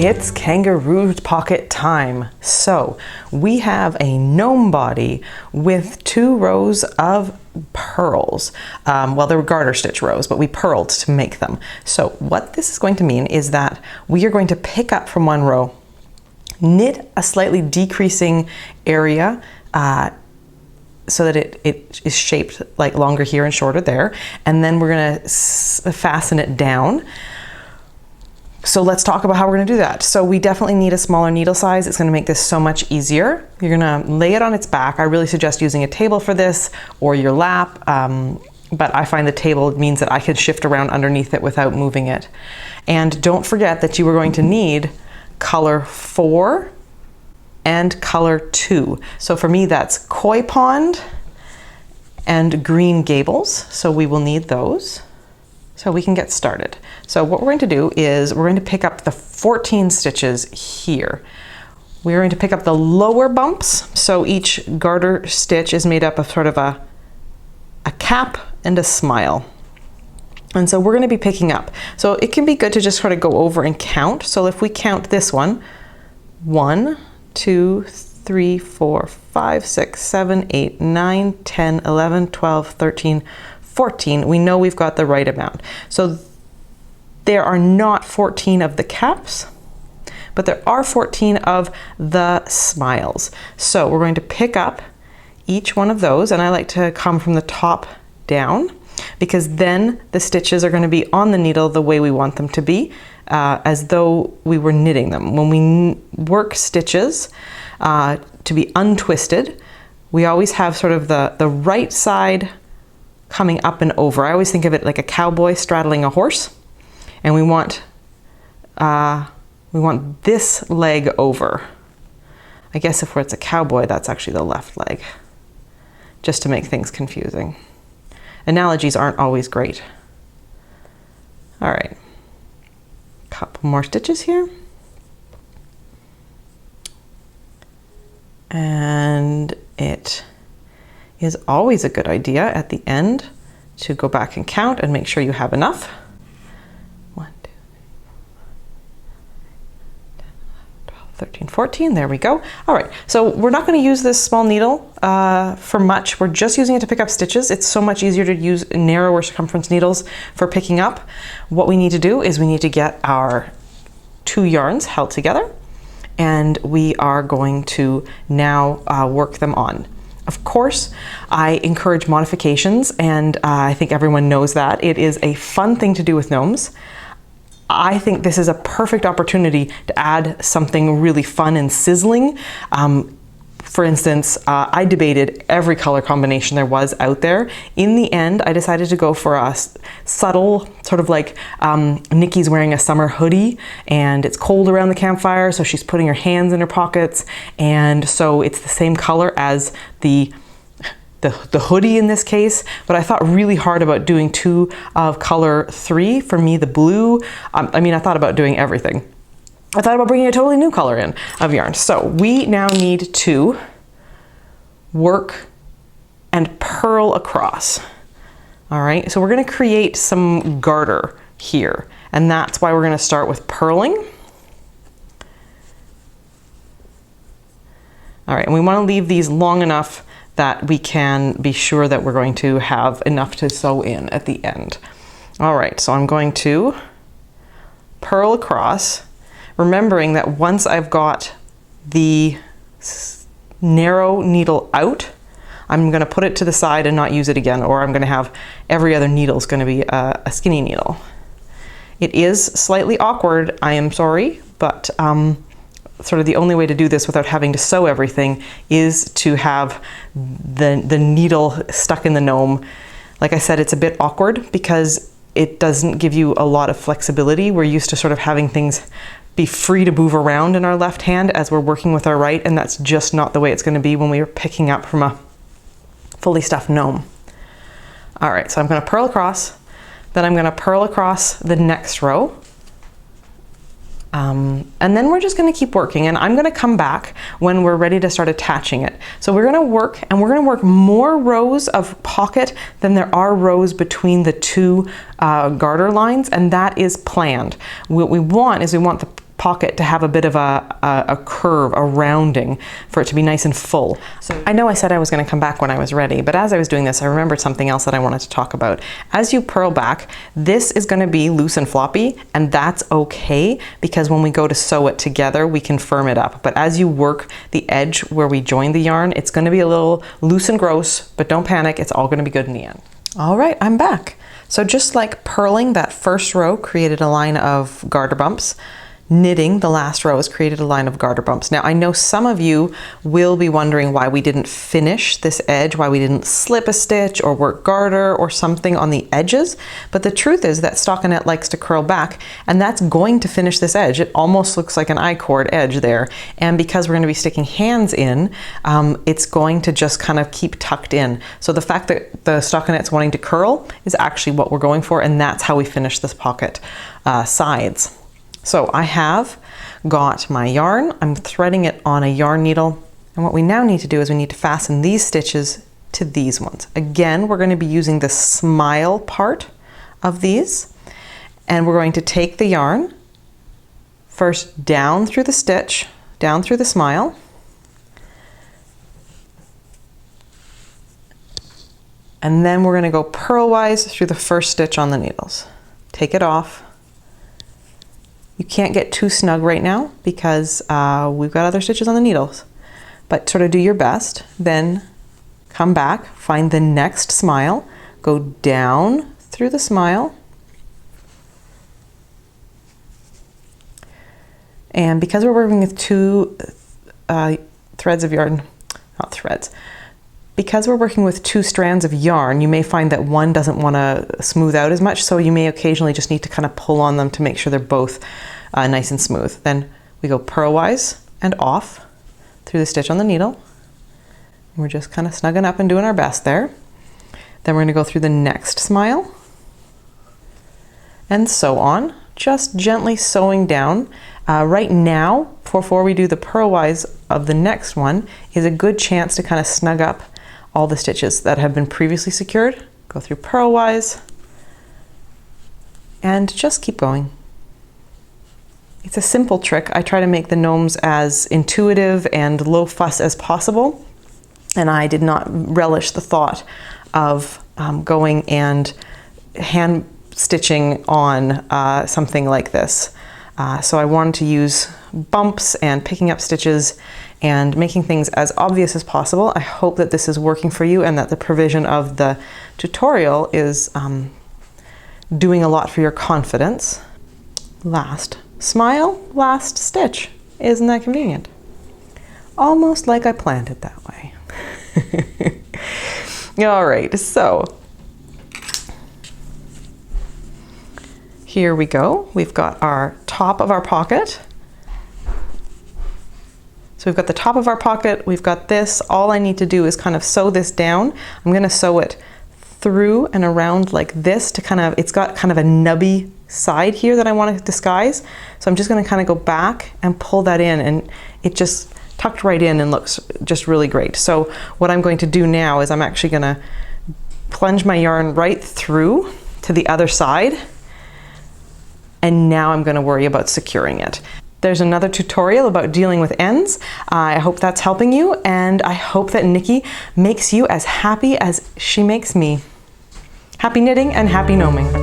It's kangaroo pocket time. So we have a gnome body with 2 rows of pearls. Well, they were garter stitch rows, but we purled to make them. So what this is going to mean is that we are going to pick up from one row, knit a slightly decreasing area so that it is shaped like longer here and shorter there, and then we're going to fasten it down. So let's talk about how we're going to do that. So we definitely need a smaller needle size. It's going to make this so much easier. You're going to lay it on its back. I really suggest using a table for this or your lap, but I find the table means that I can shift around underneath it without moving it. And don't forget that you are going to need color 4 and color 2. So for me, that's Koi Pond and Green Gables. So we will need those. So we can get started. So what we're going to do is we're going to pick up the 14 stitches here. We're going to pick up the lower bumps. So each garter stitch is made up of sort of a cap and a smile. And so we're going to be picking up. So it can be good to just sort of go over and count. So if we count this one, 1, 2, 3, 4, 5, 6, 7, 8, 9, 10, 11, 12, 13, 14, we know we've got the right amount. So there are not 14 of the caps, but there are 14 of the smiles. So we're going to pick up each one of those, and I like to come from the top down because then the stitches are going to be on the needle the way we want them to be, as though we were knitting them. When we work stitches to be untwisted, we always have sort of the right side coming up and over. I always think of it like a cowboy straddling a horse, and we want this leg over. I guess if it's a cowboy, that's actually the left leg, just to make things confusing. Analogies aren't always great. All right, couple more stitches here. And it is always a good idea at the end to go back and count and make sure you have enough. 1, 2, 3, 4, 12, 13, 14, there we go. All right, so we're not going to use this small needle for much. We're just using it to pick up stitches. It's so much easier to use narrower circumference needles for picking up. What we need to do is we need to get our 2 yarns held together, and we are going to now work them on. Of course, I encourage modifications, and I think everyone knows that. It is a fun thing to do with gnomes. I think this is a perfect opportunity to add something really fun and sizzling. For instance, I debated every color combination there was out there. In the end, I decided to go for a subtle, sort of like Gnicki's wearing a summer hoodie and it's cold around the campfire, so she's putting her hands in her pockets, and so it's the same color as the hoodie in this case, but I thought really hard about doing 2 of color 3. For me, the blue, I thought about doing everything. I thought about bringing a totally new color in of yarn. So we now need to work and purl across. All right, so we're going to create some garter here, and that's why we're going to start with purling. All right, and we want to leave these long enough that we can be sure that we're going to have enough to sew in at the end. All right, so I'm going to purl across, remembering that once I've got the narrow needle out, I'm going to put it to the side and not use it again, or I'm going to have every other needle is going to be a skinny needle. It is slightly awkward, I am sorry, but sort of the only way to do this without having to sew everything is to have the needle stuck in the gnome. Like I said, it's a bit awkward because it doesn't give you a lot of flexibility. We're used to sort of having things be free to move around in our left hand as we're working with our right, and that's just not the way it's going to be when we are picking up from a fully stuffed gnome. All right, so I'm going to purl across, then I'm going to purl across the next row, and then we're just going to keep working, and I'm going to come back when we're ready to start attaching it. So we're going to work, and we're going to work more rows of pocket than there are rows between the 2 garter lines, and that is planned. What we want is we want the pocket to have a bit of a curve, a rounding, for it to be nice and full. So I know I said I was going to come back when I was ready, but as I was doing this, I remembered something else that I wanted to talk about. As you purl back, this is going to be loose and floppy, and that's okay, because when we go to sew it together, we can firm it up. But as you work the edge where we join the yarn, it's going to be a little loose and gross, but don't panic, it's all going to be good in the end. All right, I'm back. So just like purling that first row created a line of garter bumps, knitting the last row has created a line of garter bumps. Now I know some of you will be wondering why we didn't finish this edge, why we didn't slip a stitch or work garter or something on the edges, but the truth is that stockinette likes to curl back, and that's going to finish this edge. It almost looks like an I-cord edge there, and because we're going to be sticking hands in, it's going to just kind of keep tucked in. So the fact that the stockinette's wanting to curl is actually what we're going for, and that's how we finish this pocket sides. So I have got my yarn, I'm threading it on a yarn needle, and what we now need to do is we need to fasten these stitches to these ones. Again, we're going to be using the smile part of these, and we're going to take the yarn first down through the stitch, down through the smile, and then we're going to go purlwise through the first stitch on the needles. Take it off. You can't get too snug right now because we've got other stitches on the needles, but sort of do your best. Then come back, find the next smile, go down through the smile, and because we're working with two threads of yarn, not threads, because we're working with two strands of yarn, you may find that one doesn't want to smooth out as much, so you may occasionally just need to kind of pull on them to make sure they're both nice and smooth. Then we go purlwise and off through the stitch on the needle. We're just kind of snugging up and doing our best there. Then we're going to go through the next smile and so on, just gently sewing down. Right now, before we do the purlwise of the next one, is a good chance to kind of snug up all the stitches that have been previously secured. Go through purlwise and just keep going. It's a simple trick. I try to make the gnomes as intuitive and low fuss as possible, and I did not relish the thought of going and hand stitching on something like this. So I wanted to use bumps and picking up stitches and making things as obvious as possible. I hope that this is working for you and that the provision of the tutorial is doing a lot for your confidence. Last smile, last stitch. Isn't that convenient? Almost like I planned it that way. All right, so here we go. We've got our top of our pocket. So we've got the top of our pocket, we've got this. All I need to do is kind of sew this down. I'm gonna sew it through and around like this to kind of, it's got kind of a nubby side here that I want to disguise. So I'm just gonna kind of go back and pull that in, and it just tucked right in and looks just really great. So what I'm going to do now is I'm actually gonna plunge my yarn right through to the other side, and now I'm gonna worry about securing it. There's another tutorial about dealing with ends. I hope that's helping you, and I hope that Gnicki makes you as happy as she makes me. Happy knitting and happy gnoming.